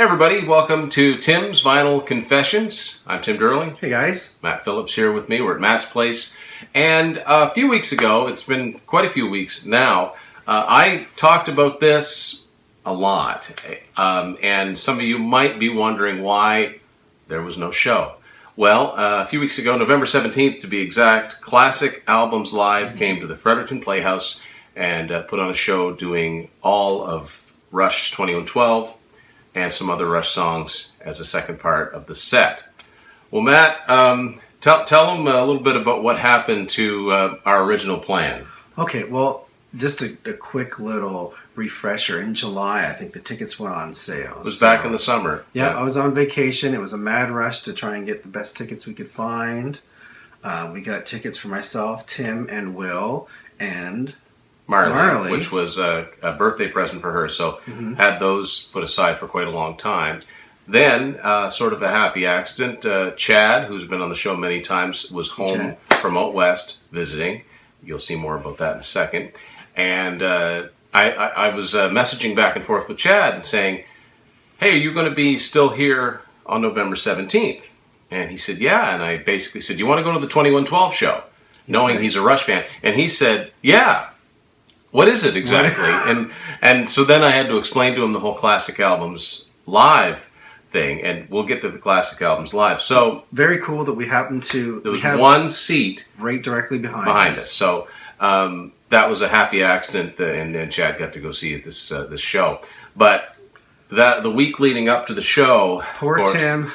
Hey everybody, welcome to Tim's Vinyl Confessions. I'm Tim Durling. Hey guys. Matt Phillips here with me. We're at Matt's place. And a few weeks ago, it's been quite a few weeks now, I talked about this a lot. And some of you might be wondering why there was no show. Well, a few weeks ago, November 17th to be exact, Classic Albums Live came to the Fredericton Playhouse and put on a show doing all of Rush 2112 and some other Rush songs as a second part of the set. Well, Matt, tell them a little bit about what happened to our original plan. Okay, well, just a quick little refresher. In July, I think the tickets went on sale. It was back in the summer. Yeah, I was on vacation. It was a mad rush to try and get the best tickets we could find. We got tickets for myself, Tim, and Will, and Marley, which was a birthday present for her. So had those put aside for quite a long time. Then, sort of a happy accident, Chad, who's been on the show many times, was home from out west visiting. You'll see more about that in a second. And I was messaging back and forth with Chad and saying, hey, are you going to be still here on November 17th? And he said, yeah. And I basically said, do you want to go to the 2112 show? Knowing he's a Rush fan. And he said, yeah. What is it exactly? and so then I had to explain to him the whole Classic Albums Live thing, and we'll get to the Classic Albums Live. So very cool that we happened to. There was one seat right directly behind us. So that was a happy accident, and Chad got to go see it this show. But the week leading up to the show, poor course, Tim,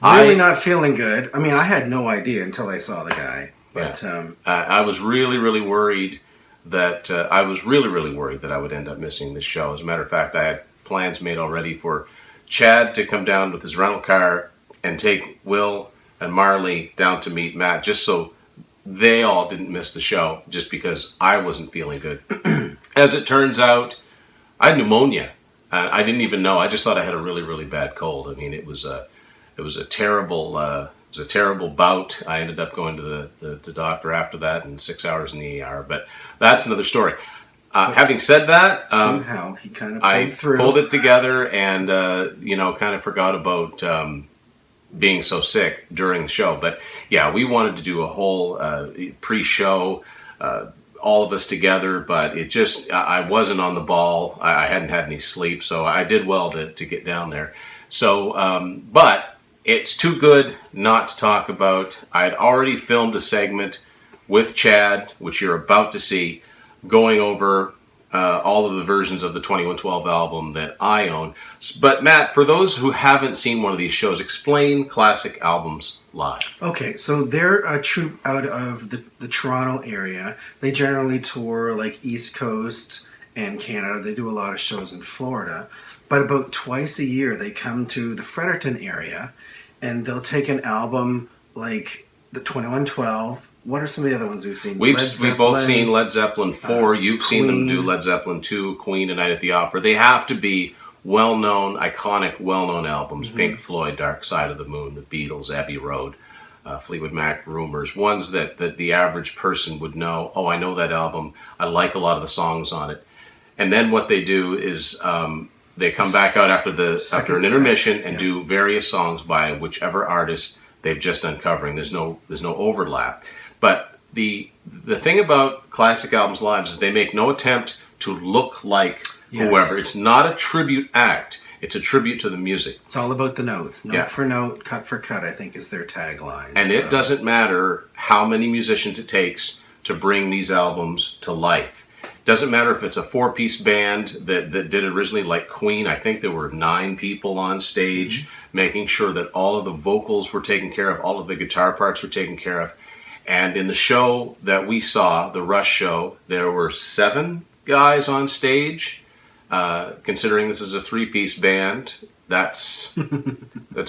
really not feeling good. I mean, I had no idea until I saw the guy. But I was really worried. I was really worried that I would end up missing this show. As a matter of fact, I had plans made already for Chad to come down with his rental car and take Will and Marley down to meet Matt, just so they all didn't miss the show, just because I wasn't feeling good. As it turns out, I had pneumonia. I didn't even know. I just thought I had a really bad cold. I mean, it was a terrible. It was a terrible bout. I ended up going to the doctor after that, and 6 hours in the ER. But that's another story. Having said that, somehow he kind of pulled it together, and kind of forgot about being so sick during the show. But yeah, we wanted to do a whole pre-show, all of us together. But it just I wasn't on the ball. I hadn't had any sleep, so I did well to get down there. So, but. It's too good not to talk about. I had already filmed a segment with Chad, which you're about to see, going over all of the versions of the 2112 album that I own. But Matt, for those who haven't seen one of these shows, explain Classic Albums Live. Okay, so they're a troupe out of the Toronto area. They generally tour like East Coast and Canada. They do a lot of shows in Florida. But about twice a year, they come to the Fredericton area, and they'll take an album like the 2112. What are some of the other ones we've seen? We've both seen Led Zeppelin 4. You've seen them do Led Zeppelin 2, Queen, and Night at the Opera. They have to be well-known, iconic, well-known albums. Pink Floyd, Dark Side of the Moon, The Beatles, Abbey Road, Fleetwood Mac, Rumours. Ones that the average person would know, oh, I know that album. I like a lot of the songs on it. And then what they do is... they come back out after an intermission and do various songs by whichever artist they've just done covering. There's no overlap. But the thing about Classic Albums Live is they make no attempt to look like whoever. It's not a tribute act. It's a tribute to the music. It's all about the notes. Note for note, cut for cut, I think, is their tagline. And it doesn't matter how many musicians it takes to bring these albums to life. Doesn't matter if it's a 4-piece band that did it originally, like Queen. I think there were 9 people on stage, making sure that all of the vocals were taken care of, all of the guitar parts were taken care of. And in the show that we saw, the Rush show, there were 7 guys on stage. Considering this is a 3-piece band, that's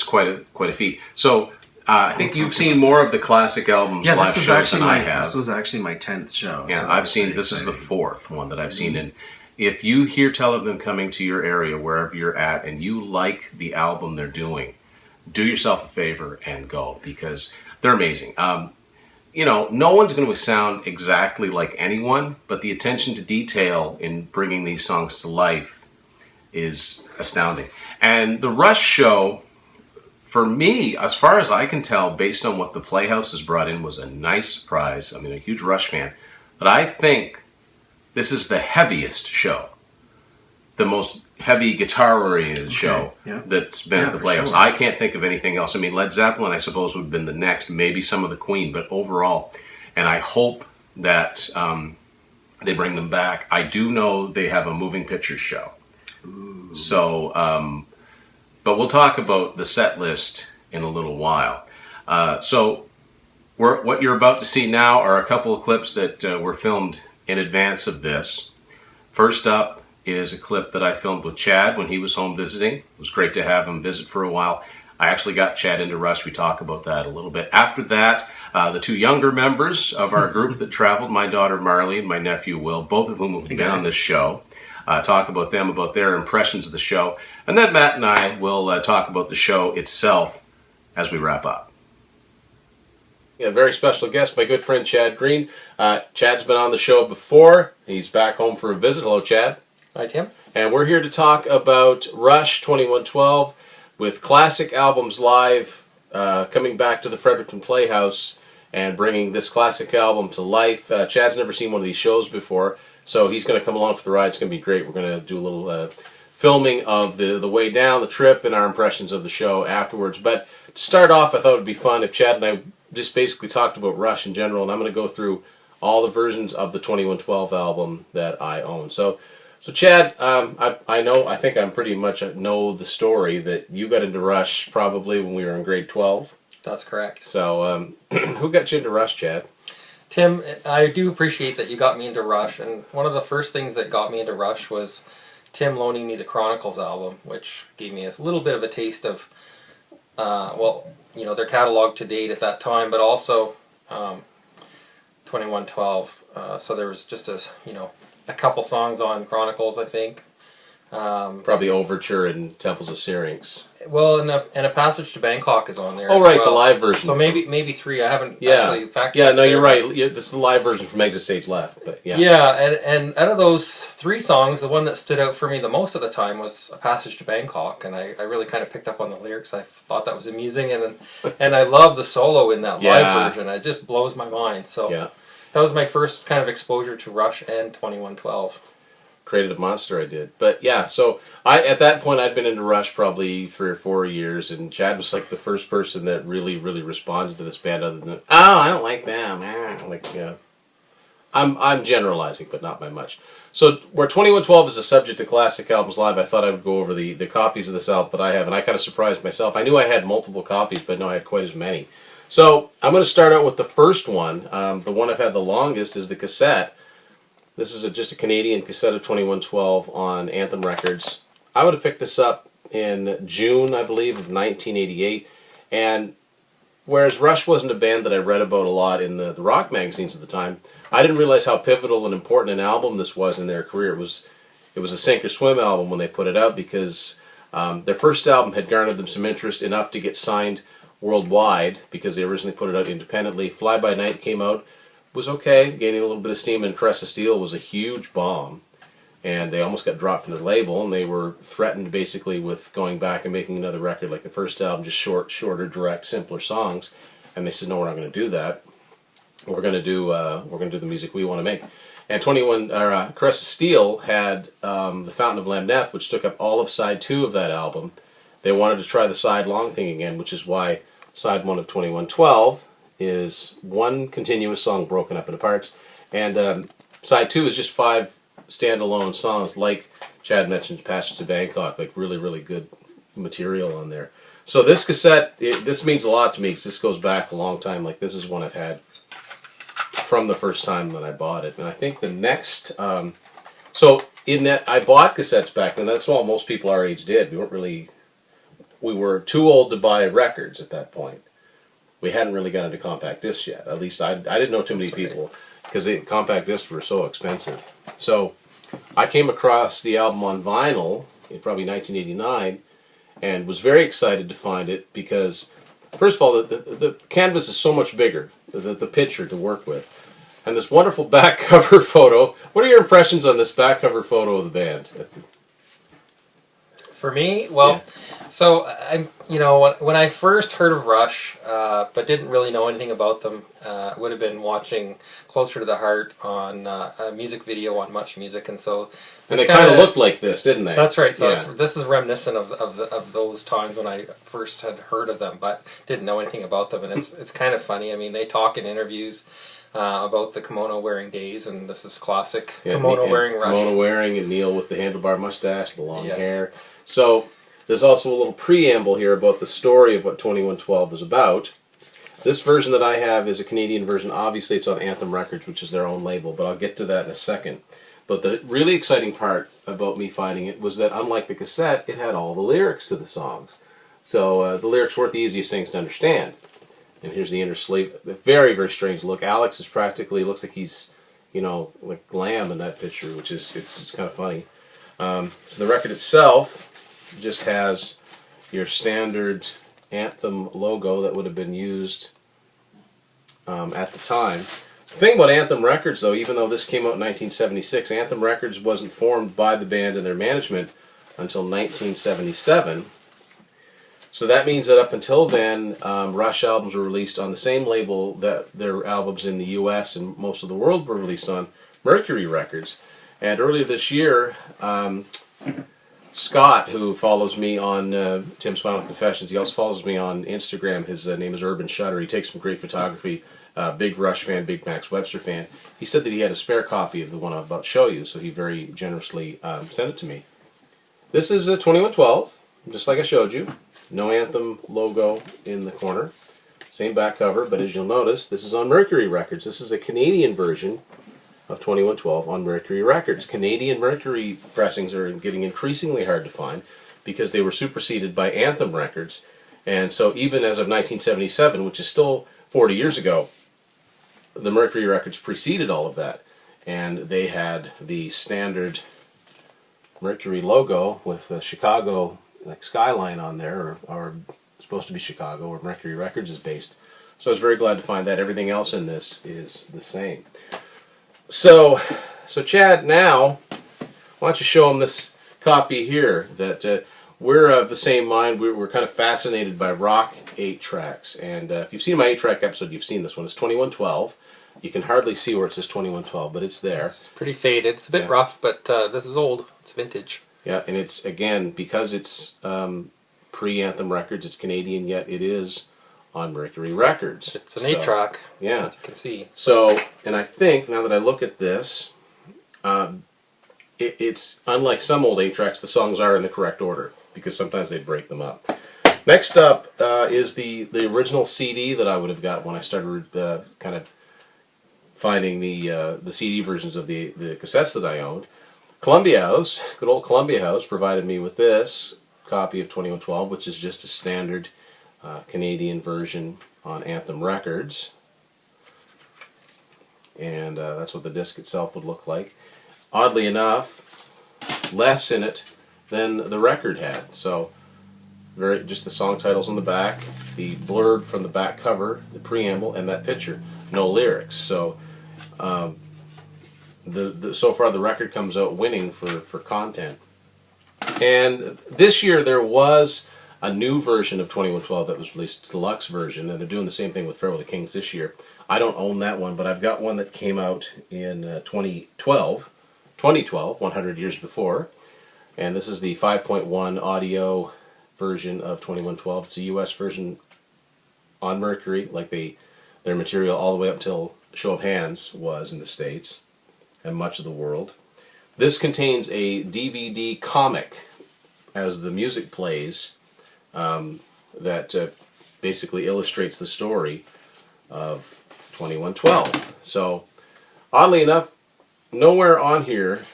quite a feat. So I think you've seen more of the Classic Albums Live shows than I have. This was actually my 10th show. Yeah, so I've seen, this is the 4th one that I've seen. And if you hear tell of them coming to your area, wherever you're at, and you like the album they're doing, do yourself a favor and go, because they're amazing. No one's going to sound exactly like anyone, but the attention to detail in bringing these songs to life is astounding. And the Rush show, for me, as far as I can tell, based on what the Playhouse has brought in, was a nice surprise. I mean, a huge Rush fan. But I think this is the heaviest show. The most heavy guitar-oriented show that's been at the Playhouse. Sure. I can't think of anything else. I mean, Led Zeppelin, I suppose, would have been the next. Maybe some of the Queen. But overall, and I hope that they bring them back. I do know they have a moving pictures show. Ooh. So, but we'll talk about the set list in a little while. So what you're about to see now are a couple of clips that were filmed in advance of this. First up is a clip that I filmed with Chad when he was home visiting. It was great to have him visit for a while. I actually got Chad into Rush. We talk about that a little bit. After that, the two younger members of our group that traveled, my daughter Marley and my nephew Will, both of whom have been on this show, talk about them, about their impressions of the show. And then Matt and I will talk about the show itself as we wrap up. A very special guest, my good friend Chad Green. Chad's been on the show before. He's back home for a visit. Hello, Chad. Hi, Tim. And we're here to talk about Rush 2112 with classic albums live, coming back to the Fredericton Playhouse and bringing this classic album to life. Chad's never seen one of these shows before, so he's going to come along for the ride. It's going to be great. We're going to do a little filming of the way down, the trip, and our impressions of the show afterwards. But to start off, I thought it would be fun if Chad and I just basically talked about Rush in general, and I'm going to go through all the versions of the 2112 album that I own. So Chad, I think I pretty much know the story that you got into Rush probably when we were in grade 12. That's correct. So who got you into Rush, Chad? Tim, I do appreciate that you got me into Rush, and one of the first things that got me into Rush was Tim loaning me the Chronicles album, which gave me a little bit of a taste of, their catalog to date at that time, but also 2112. So there was just a couple songs on Chronicles, I think. Probably Overture and Temples of Syrinx. Well, and a Passage to Bangkok is on there. Oh, right, the live version. So maybe three. I haven't actually factored. Yeah, no, you're right. This is the live version from Exit Stage Left, but yeah. Yeah, and out of those three songs, the one that stood out for me the most at the time was A Passage to Bangkok, and I really kind of picked up on the lyrics. I thought that was amusing, and I love the solo in that live version. It just blows my mind. So that was my first kind of exposure to Rush and 2112. Created a monster, I did. But yeah, so at that point I'd been into Rush probably 3 or 4 years, and Chad was like the first person that really, really responded to this band other than, I don't like them. I'm generalizing, but not by much. So where 2112 is a subject to classic albums live, I thought I would go over the copies of this album that I have, and I kind of surprised myself. I knew I had multiple copies, but no, I had quite as many. So I'm going to start out with the first one. The one I've had the longest is the cassette. This is just a Canadian cassette of 2112 on Anthem Records. I would have picked this up in June, I believe, of 1988. And whereas Rush wasn't a band that I read about a lot in the rock magazines at the time, I didn't realize how pivotal and important an album this was in their career. It was a sink or swim album when they put it out, because their first album had garnered them some interest enough to get signed worldwide, because they originally put it out independently. Fly By Night came out. Was okay, gaining a little bit of steam, and Crest of Steel was a huge bomb, and they almost got dropped from their label, and they were threatened basically with going back and making another record like the first album, just shorter, direct, simpler songs, and they said, no, we're not going to do that. We're going to do the music we want to make. And Crest of Steel had the Fountain of Lamneth, which took up all of side 2 of that album. They wanted to try the side long thing again, which is why side 1 of 2112 is one continuous song broken up into parts, and side 2 is just 5 standalone songs, like Chad mentioned, Passage to Bangkok, like really, really good material on there. So this cassette, this means a lot to me, because this goes back a long time. Like, this is one I've had from the first time that I bought it. And I think the next, so in that, I bought cassettes back then. That's all most people our age did. We were too old to buy records at that point. We hadn't really got into compact discs yet. At least I didn't know too many people, because compact discs were so expensive. So I came across the album on vinyl in probably 1989, and was very excited to find it, because first of all, the canvas is so much bigger, the picture to work with, and this wonderful back cover photo. What are your impressions on this back cover photo of the band? For me, well, so I'm, when I first heard of Rush, but didn't really know anything about them, would have been watching Closer to the Heart on a music video on Much Music, and so. And they kind of looked like this, didn't they? That's right. So this is reminiscent of those times when I first had heard of them, but didn't know anything about them, and it's kind of funny. I mean, they talk in interviews about the kimono wearing days, and this is classic kimono wearing Rush. Kimono wearing, and Neil with the handlebar mustache, the long hair. So there's also a little preamble here about the story of what 2112 is about. This version that I have is a Canadian version. Obviously, it's on Anthem Records, which is their own label, but I'll get to that in a second. But the really exciting part about me finding it was that, unlike the cassette, it had all the lyrics to the songs. So the lyrics weren't the easiest things to understand. And here's the inner sleeve. A very, very strange look. Alex is practically, looks like he's, like Lamb in that picture, which is, it's kind of funny. So the record itself just has your standard Anthem logo that would have been used at the time. The thing about Anthem Records, though, even though this came out in 1976, Anthem Records wasn't formed by the band and their management until 1977. So that means that up until then, Rush albums were released on the same label that their albums in the U.S. and most of the world were released on, Mercury Records. And earlier this year, Scott, who follows me on Tim's Final Confessions, he also follows me on Instagram. His name is Urban Shutter. He takes some great photography. Big Rush fan, big Max Webster fan. He said that he had a spare copy of the one I'm about to show you, so he very generously sent it to me. This is a 2112, just like I showed you. No Anthem logo in the corner. Same back cover, but as you'll notice, this is on Mercury Records. This is a Canadian version of 2112 on Mercury Records. Canadian Mercury pressings are getting increasingly hard to find because they were superseded by Anthem Records. And so even as of 1977, which is still 40 years ago, the Mercury Records preceded all of that. And they had the standard Mercury logo with the Chicago skyline on there, or supposed to be Chicago, where Mercury Records is based. So I was very glad to find that everything else in this is the same. So Chad, now, why don't you show them this copy here, that we're of the same mind. We're kind of fascinated by rock 8-tracks. And if you've seen my 8-track episode, you've seen this one. It's 2112. You can hardly see where it says 2112, but it's there. It's pretty faded. It's a bit rough, but this is old. It's vintage. Yeah, and it's, again, because it's pre-Anthem Records, it's Canadian, yet it is on Mercury Records. It's an 8-track, yeah, as you can see. So, and I think, now that I look at this, it's unlike some old 8-tracks, the songs are in the correct order, because sometimes they break them up. Next up is the original CD that I would have got when I started kind of finding the CD versions of the cassettes that I owned. Columbia House, good old Columbia House, provided me with this copy of 2112, which is just a standard Canadian version on Anthem Records. And that's what the disc itself would look like. Oddly enough, less in it than the record had. So, just the song titles on the back, the blurb from the back cover, the preamble, and that picture. No lyrics. So, so far the record comes out winning for content. And this year there was a new version of 2112 that was released, a deluxe version, and they're doing the same thing with Farewell to Kings this year. I don't own that one, but I've got one that came out in 2012, 100 years before. And this is the 5.1 audio version of 2112. It's a US version on Mercury, like their material all the way up until Show of Hands was in the States and much of the world. This contains a DVD comic as the music plays that basically illustrates the story of 2112. So, oddly enough, nowhere on here,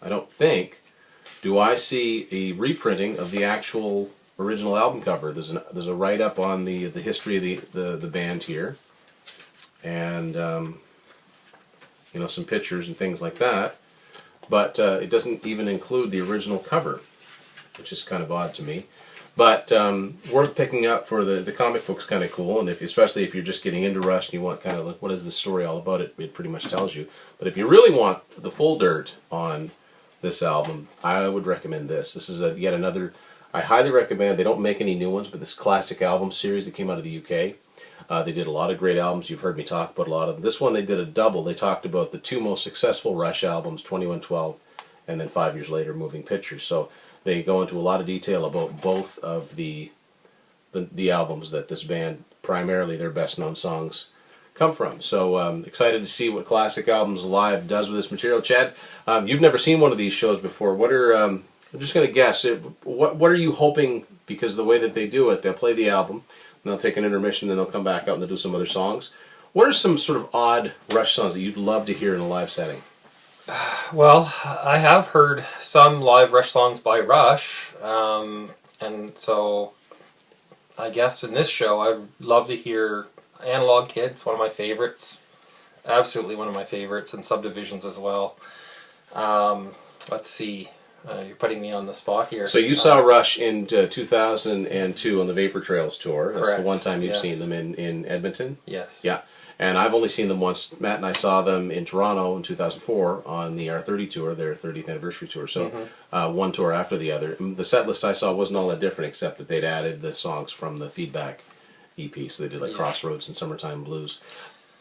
I don't think, do I see a reprinting of the actual original album cover. There's a write-up on the history of the band here, and some pictures and things like that. But it doesn't even include the original cover, which is kind of odd to me. But worth picking up for the comic book's kind of cool, and especially if you're just getting into Rush and you want kind of like, what is this story all about? It pretty much tells you. But if you really want the full dirt on this album, I would recommend this. This is yet another. I highly recommend. They don't make any new ones, but this classic album series that came out of the UK. They did a lot of great albums. You've heard me talk about a lot of them. This one they did a double. They talked about the two most successful Rush albums, 2112, and then 5 years later, Moving Pictures. So they go into a lot of detail about both of the albums that this band, primarily their best known songs, come from. So excited to see what Classic Albums Live does with this material. Chad, you've never seen one of these shows before. What are I'm just going to guess. What are you hoping? Because the way that they do it, they'll play the album, and they'll take an intermission, then they'll come back out and they'll do some other songs. What are some sort of odd Rush songs that you'd love to hear in a live setting? Well, I have heard some live Rush songs by Rush, and so I guess in this show I'd love to hear Analog Kid. It's one of my favorites, absolutely one of my favorites, and Subdivisions as well. Let's see, you're putting me on the spot here. So you saw Rush in 2002 on the Vapor Trails tour. That's correct. the one time you've Yes. seen them in Edmonton? Yes. Yeah. And I've only seen them once. Matt and I saw them in Toronto in 2004 on the R30 tour, their 30th anniversary tour. So one tour after the other. The set list I saw wasn't all that different, except that they'd added the songs from the Feedback EP. So they did like Crossroads and Summertime Blues.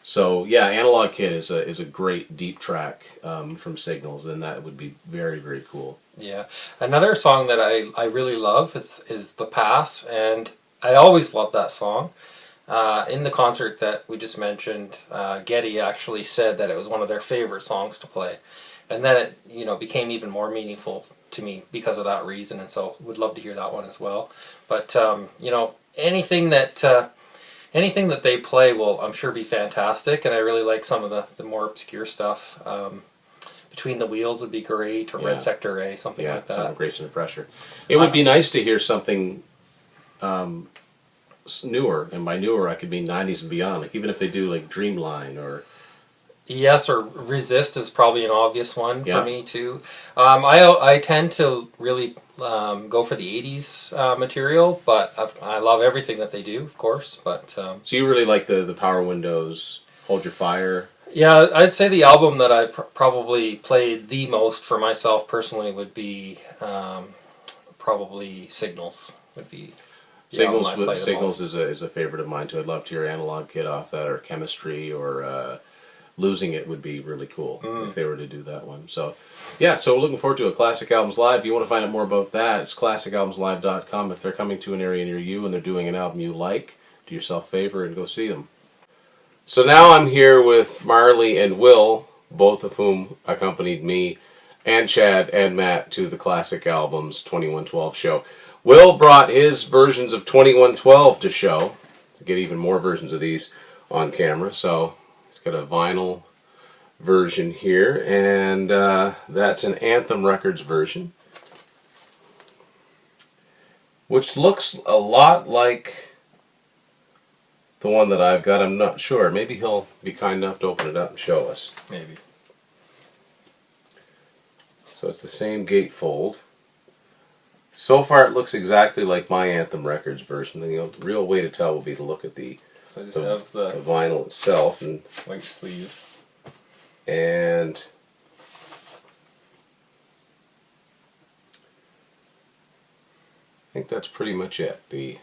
So yeah, Analog Kid is a great deep track from Signals, and that would be very, very cool. Yeah. Another song that I really love is The Pass, and I always love that song. In the concert that we just mentioned, Getty actually said that it was one of their favorite songs to play, and then it became even more meaningful to me because of that reason, and so would love to hear that one as well. But anything that they play will, I'm sure, be fantastic, and I really like some of the more obscure stuff. Between the Wheels would be great, or Red Sector A, something like that. Some Grace Under Pressure. It would be nice to hear something newer, and by newer I could mean 90s and beyond, like even if they do like Dreamline or Resist is probably an obvious one for me too. I tend to really go for the 80s material, but I love everything that they do, of course. But so you really like the Power Windows, Hold Your Fire? Yeah, I'd say the album that I've probably played the most for myself personally would be probably Signals. Would be Signals is a favorite of mine too. I'd love to hear Analog Kid off that, or Chemistry, or Losing It would be really cool if they were to do that one. So yeah, so we're looking forward to a Classic Albums Live. If you want to find out more about that, it's classicalbumslive.com. If they're coming to an area near you and they're doing an album you like, do yourself a favor and go see them. So now I'm here with Marley and Will, both of whom accompanied me and Chad and Matt to the Classic Albums 2112 show. Will brought his versions of 2112 to show, to get even more versions of these on camera. So he's got a vinyl version here, and that's an Anthem Records version, which looks a lot like the one that I've got. I'm not sure. Maybe he'll be kind enough to open it up and show us. maybe. So it's the same gatefold. So far it looks exactly like my Anthem Records version. The real way to tell will be to look at the So I just have the vinyl itself, and white sleeve. I think that's pretty much it. The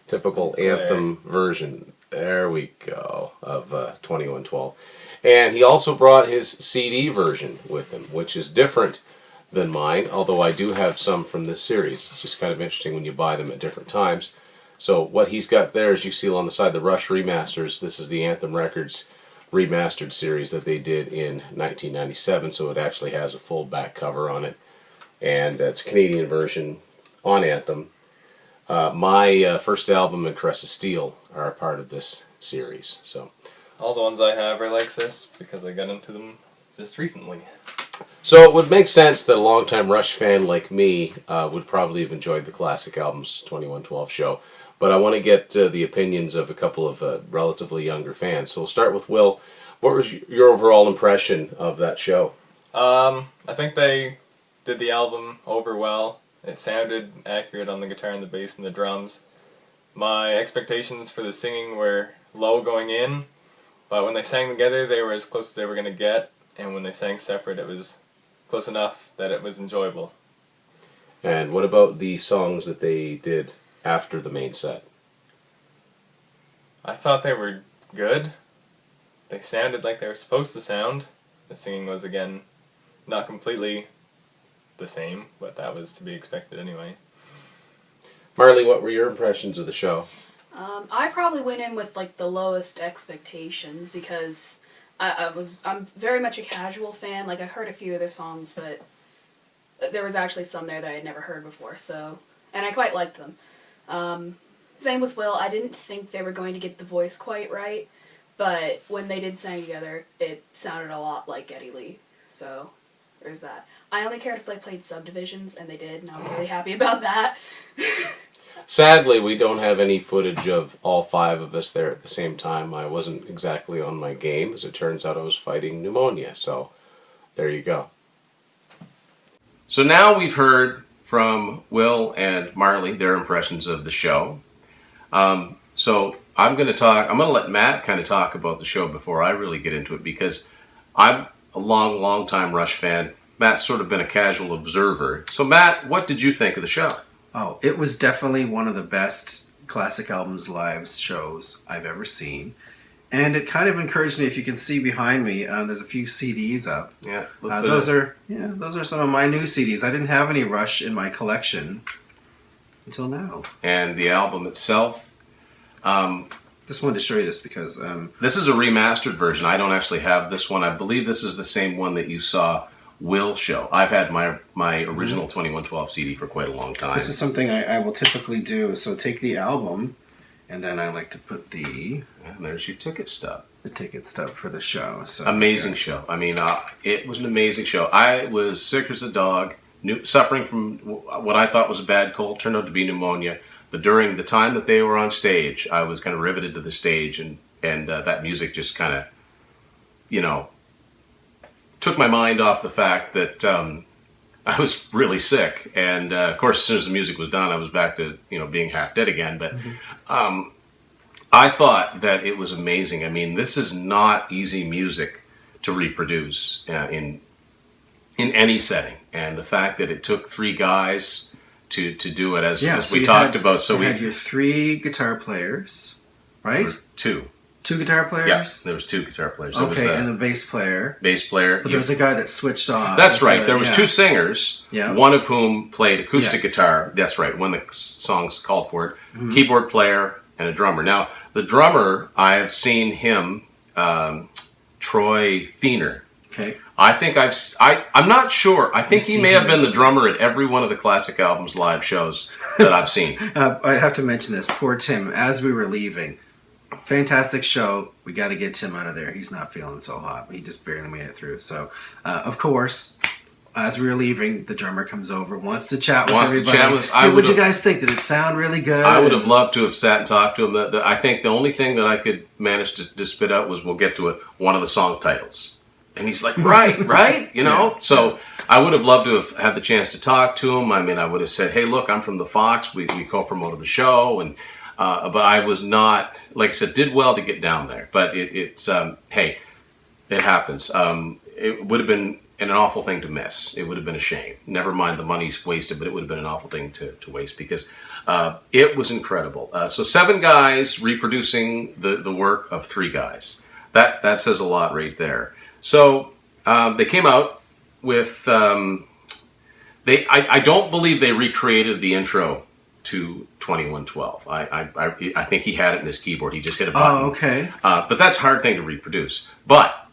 typical Anthem version. There we go, of 2112. And he also brought his CD version with him, which is different than mine, although I do have some from this series. It's just kind of interesting when you buy them at different times. So what he's got there, as you see on the side, the Rush remasters. This is the Anthem Records remastered series that they did in 1997, so it actually has a full back cover on it. And it's a Canadian version on Anthem. My first album and Caress of Steel are a part of this series. So all the ones I have are like this because I got into them just recently. So it would make sense that a longtime Rush fan like me would probably have enjoyed the Classic Albums 2112 show. But I want to get the opinions of a couple of relatively younger fans. So we'll start with Will. What was your overall impression of that show? I think they did the album over well. It sounded accurate on the guitar and the bass and the drums. My expectations for the singing were low going in, but when they sang together they were as close as they were going to get, and when they sang separate it was close enough that it was enjoyable. And what about the songs that they did after the main set? I thought they were good. They sounded like they were supposed to sound. The singing was, again, not completely the same, but that was to be expected anyway. Marley, what were your impressions of the show? I probably went in with like the lowest expectations because I'm very much a casual fan. Like I heard a few of their songs, but there was actually some there that I had never heard before. So, and I quite liked them. Same with Will. I didn't think they were going to get the voice quite right, but when they did sing together, it sounded a lot like Geddy Lee. So there's that. I only cared if they played Subdivisions, and they did, and I'm really happy about that. Sadly, we don't have any footage of all 5 of us there at the same time. I wasn't exactly on my game. As it turns out, I was fighting pneumonia. So there you go. So now we've heard from Will and Marley, their impressions of the show. So I'm going to let Matt kind of talk about the show before I really get into it, because I'm a long time Rush fan. Matt's sort of been a casual observer. So Matt, what did you think of the show? Oh, it was definitely one of the best Classic Albums Live shows I've ever seen. And it kind of encouraged me. If you can see behind me, there's a few CDs up. Yeah, those are some of my new CDs. I didn't have any Rush in my collection until now. And the album itself. Just wanted to show you this because this is a remastered version. I don't actually have this one. I believe this is the same one that you saw Will show. I've had my original 2112 CD for quite a long time. This is something I will typically do. So take the album, and then I like to put the... And there's your ticket stub. The ticket stub for the show. So amazing show. I mean, it was an amazing show. I was sick as a dog, suffering from what I thought was a bad cold, turned out to be pneumonia. But during the time that they were on stage, I was kind of riveted to the stage, and that music just kind of, took my mind off the fact that I was really sick. And of course, as soon as the music was done, I was back to being half dead again. But I thought that it was amazing. I mean, this is not easy music to reproduce in any setting, and the fact that it took 3 guys to do it, as we talked about. So we had your 3 guitar players, right? 2. 2 guitar players? Yes, there was 2 guitar players. Okay, and the bass player. But there was a guy that switched off. That's right. There was 2 singers, yeah. One of whom played acoustic guitar. That's right, when the songs called for it. Mm-hmm. Keyboard player and a drummer. Now, the drummer, I have seen him, Troy Feener. Okay. I think I'm not sure. I think he may have been the drummer at every one of the Classic Albums Live shows that I've seen. I have to mention this. Poor Tim, as we were leaving, fantastic show. We got to get Tim out of there. He's not feeling so hot. He just barely made it through. So, of course, as we were leaving, the drummer comes over, wants to chat with everybody. What'd you guys think? Did it sound really good? I would have loved to have sat and talked to him. I think the only thing that I could manage to spit out was, we'll get to it, one of the song titles. And he's like, right, Yeah. So I would have loved to have had the chance to talk to him. I mean, I would have said, hey, look, I'm from the Fox. We co-promoted the show. And but I was not, like I said, did well to get down there. But it's hey, it happens. It would have been an awful thing to miss. It would have been a shame. Never mind the money's wasted, but it would have been an awful thing to waste, because it was incredible. So 7 guys reproducing the work of 3 guys. That says a lot right there. So they came out with I don't believe they recreated the intro to 2112. I think he had it in his keyboard. He just hit a button. Oh, okay. But that's a hard thing to reproduce. But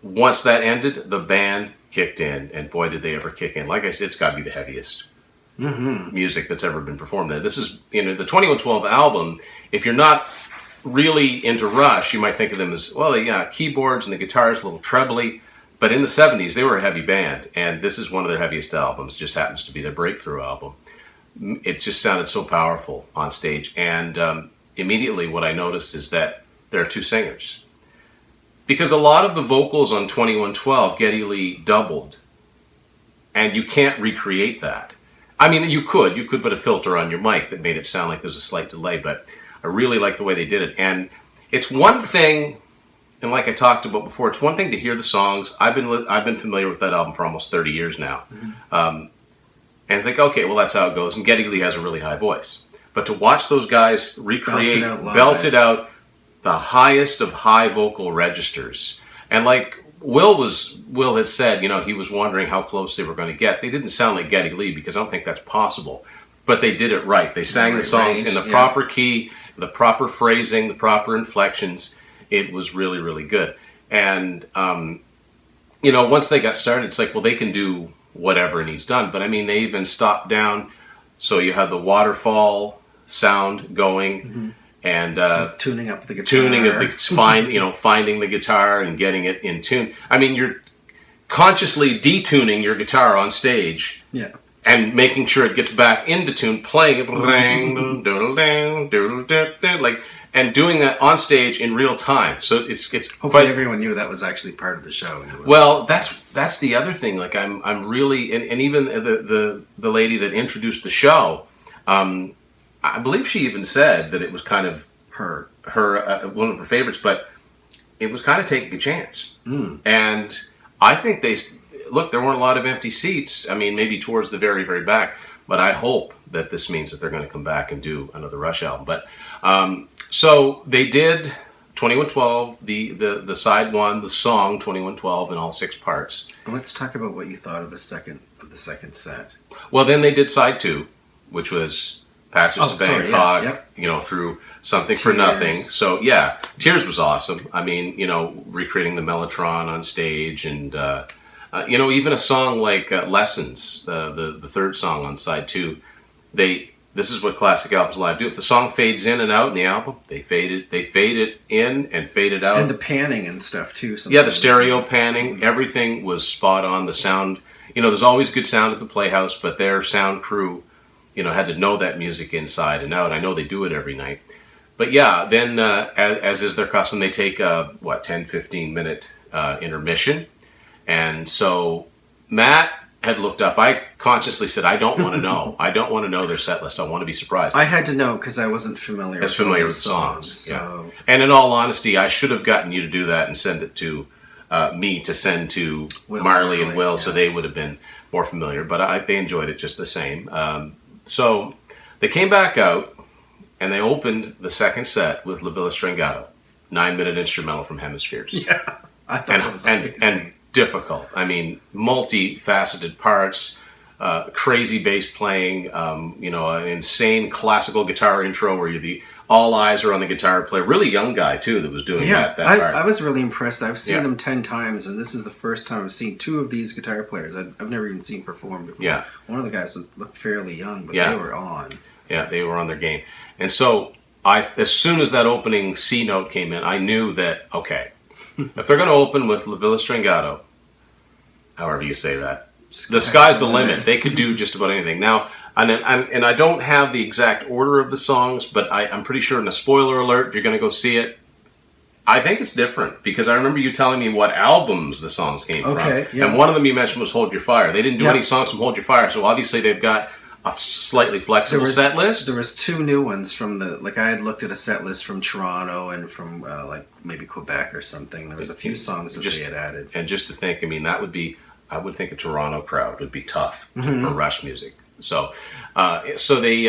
once that ended, the band kicked in, and boy, did they ever kick in. Like I said, it's got to be the heaviest music that's ever been performed. This is, the 2112 album. If you're not really into Rush, you might think of them as, well, yeah, keyboards and the guitars a little trebly, but in the 70s they were a heavy band, and this is one of their heaviest albums. It just happens to be their breakthrough album. It just sounded so powerful on stage, and immediately what I noticed is that there are 2 singers, because a lot of the vocals on 2112 Geddy Lee doubled, and you can't recreate that. I mean, you could put a filter on your mic that made it sound like there's a slight delay, but I really like the way they did it. And it's one thing, and like I talked about before, it's one thing to hear the songs. I've been familiar with that album for almost 30 years now. And it's like, okay, well, that's how it goes. And Geddy Lee has a really high voice. But to watch those guys recreate, belt it out, the highest of high vocal registers. And like Will had said, he was wondering how close they were going to get. They didn't sound like Geddy Lee because I don't think that's possible. But they did it right. They sang the songs in the proper key, the proper phrasing, the proper inflections. It was really, really good. And, once they got started, it's like, well, they can do whatever needs done. But I mean, they even stopped down. So you had the waterfall sound going and tuning up the guitar. Finding the guitar and getting it in tune. I mean, you're consciously detuning your guitar on stage. Yeah. And making sure it gets back into tune, playing it, and doing that on stage in real time. So it's. Hopefully, everyone knew that was actually part of the show. Well, that's the other thing. Like I'm really, and even the lady that introduced the show, I believe she even said that it was kind of her one of her favorites, but it was kind of taking a chance. And I think there weren't a lot of empty seats. I mean, maybe towards the very, very back. But I hope that this means that they're going to come back and do another Rush album. But so they did 2112, the side one, the song 2112 in all 6 parts. Let's talk about what you thought of the second set. Well, then they did side 2, which was Passage to Bangkok. Through Something for Nothing. So yeah, Tears was awesome. I mean, recreating the Mellotron on stage and. Even a song like Lessons, the third song on side 2, this is what classic albums live do. If the song fades in and out in the album, they fade it in and fade it out. And the panning and stuff too. Yeah, the stereo panning, everything was spot on. The sound, there's always good sound at the Playhouse, but their sound crew, had to know that music inside and out. I know they do it every night. But yeah, then as is their custom, they take a 10-15 minute intermission. And so Matt had looked up. I consciously said, I don't want to know. I don't want to know their set list. I want to be surprised. I had to know because I wasn't familiar with the songs. So. Yeah. And in all honesty, I should have gotten you to do that and send it to me to send to Marley and Will, so they would have been more familiar. But they enjoyed it just the same. So they came back out and they opened the second set with La Villa Stringato, 9-minute instrumental from Hemispheres. Yeah, I thought it was amazing. And difficult. I mean, multifaceted parts, crazy bass playing, an insane classical guitar intro where all eyes are on the guitar player. Really young guy, too, that was doing that part. I was really impressed. I've seen them 10 times, and this is the first time I've seen 2 of these guitar players I've never even seen perform before. Yeah. One of the guys looked fairly young, but they were on. Yeah, they were on their game. And so, as soon as that opening C note came in, I knew that, okay, if they're going to open with La Villa Stringato, however you say that, the sky's the limit. They could do just about anything. Now, and I don't have the exact order of the songs, but I'm pretty sure in a spoiler alert, if you're going to go see it, I think it's different. Because I remember you telling me what albums the songs came from. Yeah. And one of them you mentioned was Hold Your Fire. They didn't do any songs from Hold Your Fire, so obviously they've got a slightly flexible set list. There was 2 new ones from I had looked at a set list from Toronto and from maybe Quebec or something. There was a few songs that they had added. And just to think, I mean, I would think a Toronto crowd would be tough for Rush music. So they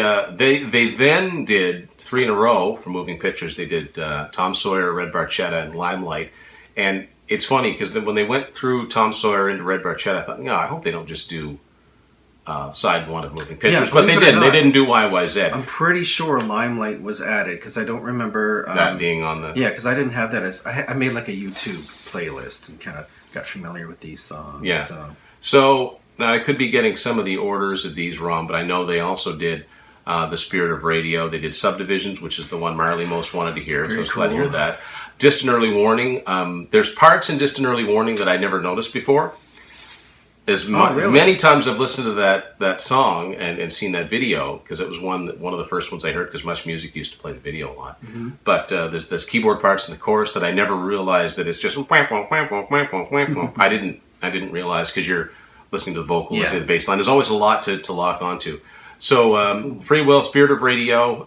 then did 3 in a row for Moving Pictures. They did Tom Sawyer, Red Barchetta, and Limelight. And it's funny because when they went through Tom Sawyer into Red Barchetta, I thought, no, I hope they don't just do side 1 of Moving Pictures, but they didn't. They didn't do YYZ. I'm pretty sure Limelight was added because I don't remember that being on the. Yeah, because I didn't have that as I made like a YouTube playlist and kind of got familiar with these songs. Yeah. So now I could be getting some of the orders of these wrong, but I know they also did The Spirit of Radio. They did Subdivisions, which is the one Marley most wanted to hear. So I was glad to hear that. Distant Early Warning. There's parts in Distant Early Warning that I never noticed before. Really? Many times I've listened to that song and seen that video because it was one of the first ones I heard because Much Music used to play the video a lot. But there's keyboard parts in the chorus that I never realized that it's just I didn't realize because you're listening to the vocals and the bass line. There's always a lot to lock onto. So Free Will, Spirit of Radio,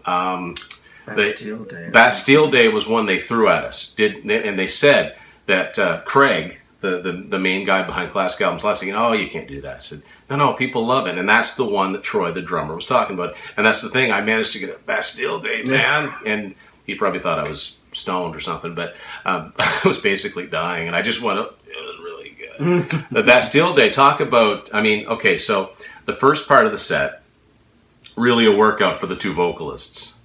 Bastille Day. Bastille Day was one they threw at us. And they said that Craig, the main guy behind Classic Albums Last, saying, "Oh, you can't do that." I said, "No, people love it," and that's the one that Troy, the drummer, was talking about. And that's the thing. I managed to get a Bastille Day, man, and he probably thought I was stoned or something, but I was basically dying, and I just went up. It was really good. The Bastille Day. Talk about. I mean, okay, so the first part of the set, really a workout for the two vocalists.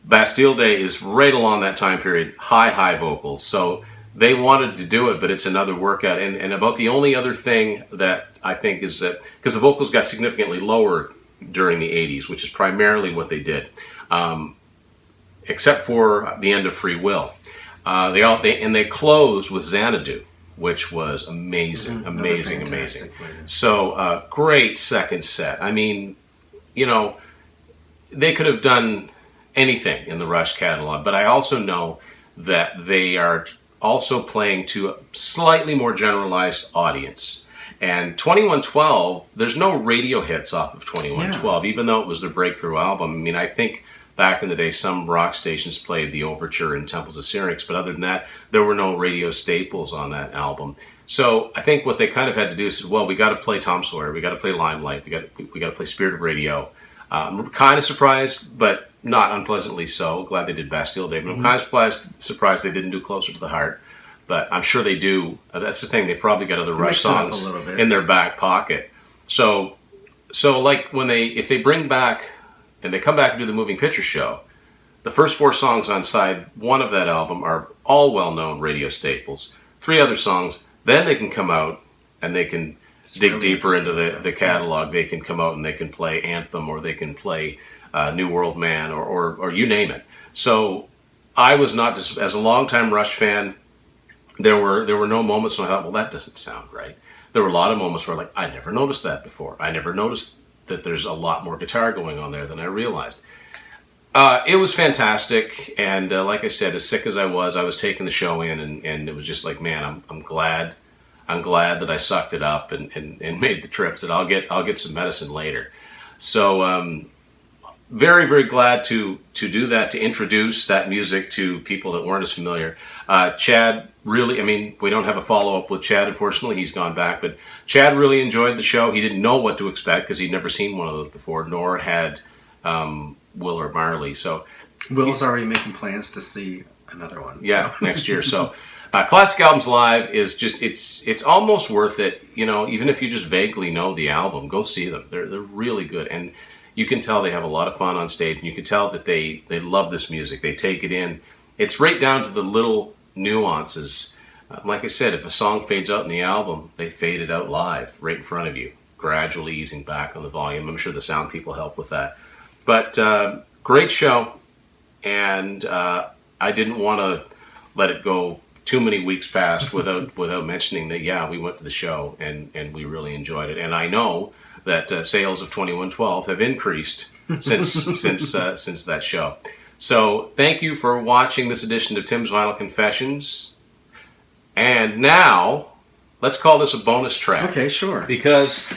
Bastille Day is right along that time period, high vocals. So they wanted to do it, but it's another workout. And about the only other thing that I think is that, because the vocals got significantly lower during the 80s, which is primarily what they did, except for the end of Free Will. They closed with Xanadu, which was amazing. So great second set. I mean, you know, they could have done anything in the Rush catalog, but I also know that they are also playing to a slightly more generalized audience. And 2112, there's no radio hits off of 2112, even though it was their breakthrough album. I mean, I think back in the day, some rock stations played the Overture and Temples of Syrinx, but other than that, there were no radio staples on that album. So I think what they kind of had to do is, well, we got to play Tom Sawyer, we got to play Limelight, we got to play Spirit of Radio. I'm kind of surprised, but not unpleasantly so. Glad they did Bastille Day, but I'm kind of surprised they didn't do Closer to the Heart. But I'm sure they do. That's the thing. They've probably got other Rush songs in their back pocket. So like if they bring back and they come back and do the Moving Picture Show, the first 4 songs on side 1 of that album are all well-known radio staples. 3 other songs, then they can come out and they can dig deeper into the catalog. They can come out and they can play Anthem, or they can play New World Man, or you name it. So I was not just, as a longtime Rush fan, there were no moments when I thought, well, that doesn't sound right. There were a lot of moments where, like, I never noticed that before. I never noticed that there's a lot more guitar going on there than I realized. It was fantastic, and like I said, as sick as I was taking the show in, and it was just like, man, I'm glad that I sucked it up and made the trip. That I'll get some medicine later. So very, very glad to do that, to introduce that music to people that weren't as familiar. Chad really, I mean, we don't have a follow-up with Chad, unfortunately. He's gone back, but Chad really enjoyed the show. He didn't know what to expect because he'd never seen one of those before, nor had Will or Marley. So Will's already making plans to see another one. Yeah, next year. So Classic Albums Live is just, it's almost worth it. You know, even if you just vaguely know the album, go see them. They're really good. And you can tell they have a lot of fun on stage, and you can tell that they love this music. They take it in. It's right down to the little nuances. Like I said, if a song fades out in the album, they fade it out live right in front of you, gradually easing back on the volume. I'm sure the sound people help with that. But great show, and I didn't want to let it go too many weeks past without mentioning that, yeah, we went to the show, and we really enjoyed it. And I know that sales of 2112 have increased since that show. So thank you for watching this edition of Tim's Vinyl Confessions. And now, let's call this a bonus track. Okay, sure. Because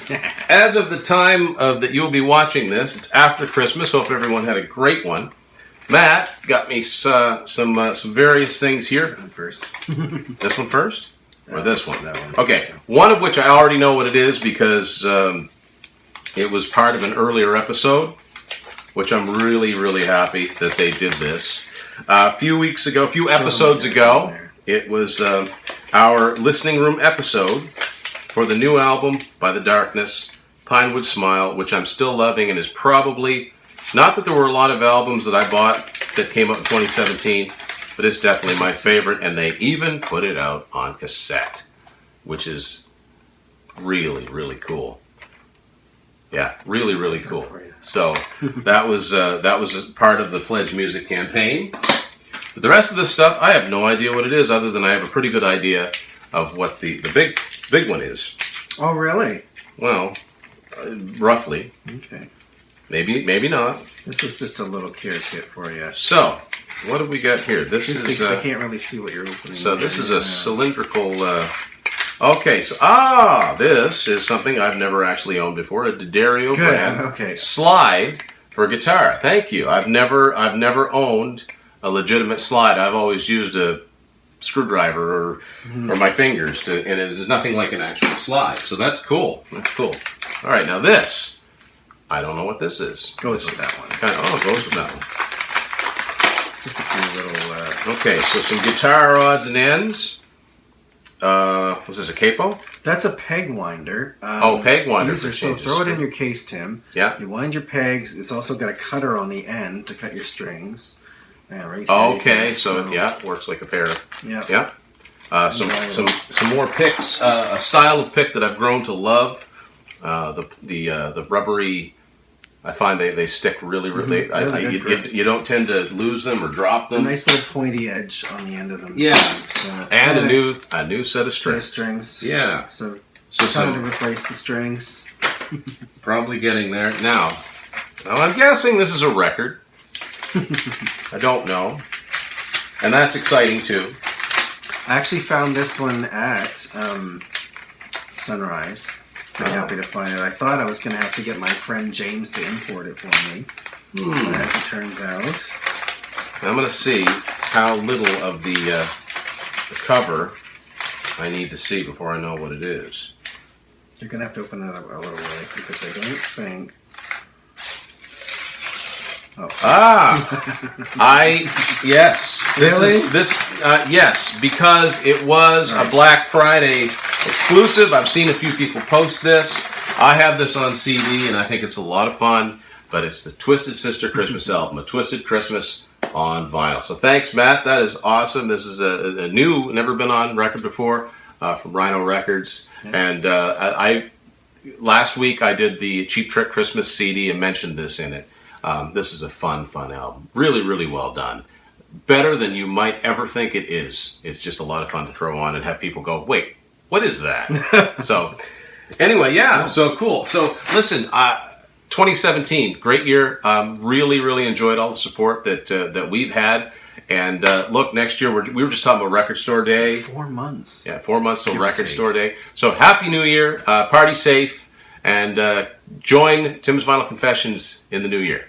as of the time that you'll be watching this, it's after Christmas. Hope everyone had a great one. Matt got me some various things here. First. This one first? Or this one? That one. Okay, one of which I already know what it is because it was part of an earlier episode, which I'm really, really happy that they did this. A few episodes ago, it was our listening room episode for the new album by The Darkness, Pinewood Smile, which I'm still loving and is probably, not that there were a lot of albums that I bought that came out in 2017, but it's definitely my favorite, and they even put it out on cassette, which is really, really cool. Yeah, really, really cool. So that was part of the Pledge Music campaign. But the rest of this stuff, I have no idea what it is, other than I have a pretty good idea of what the big one is. Oh, really? Well, roughly. Okay. Maybe not. This is just a little care kit for you. So, what have we got here? This is. I can't really see what you're opening. So this is a cylindrical. Okay, so this is something I've never actually owned before. A D'Addario brand slide for guitar. Thank you. I've never owned a legitimate slide. I've always used a screwdriver or my fingers to, and it's nothing like an actual slide. So that's cool. That's cool. All right, now this, I don't know what this is. Goes with that one. It goes with that one. Just a few little. Okay, so some guitar odds and ends. Was this a capo? That's a peg winder. Peg winder. So throw it in your case, Tim. Yeah. You wind your pegs. It's also got a cutter on the end to cut your strings. Yeah, right here. Okay, so yeah, works like a pair. Yeah. Yeah. Some more picks. A style of pick that I've grown to love. The rubbery. I find they stick really. You don't tend to lose them or drop them. A nice little pointy edge on the end of them. Yeah. So, and a new set of strings. Yeah. So time to replace the strings. Probably getting there now. I'm guessing this is a record. I don't know, and that's exciting too. I actually found this one at Sunrise. Very happy to find it. I thought I was going to have to get my friend James to import it for me. But as it turns out, I'm going to see how little of the cover I need to see before I know what it is. You're going to have to open it up a little way because I don't think. Yes. Yes, because it was a Black Friday exclusive. I've seen a few people post this. I have this on CD, and I think it's a lot of fun. But it's the Twisted Sister Christmas album, A Twisted Christmas on vinyl. So thanks, Matt. That is awesome. This is a new, never been on record before, from Rhino Records. And last week I did the Cheap Trick Christmas CD and mentioned this in it. This is a fun album. Really, really well done. Better than you might ever think it is. It's just a lot of fun to throw on and have people go, wait, what is that? So, anyway, yeah, so cool. So, listen, 2017, great year. Really, really enjoyed all the support that we've had. And look, next year, we were just talking about Record Store Day. 4 months. Yeah, 4 months till Record Store Day. So, Happy New Year, party safe, and join Tim's Vinyl Confessions in the new year.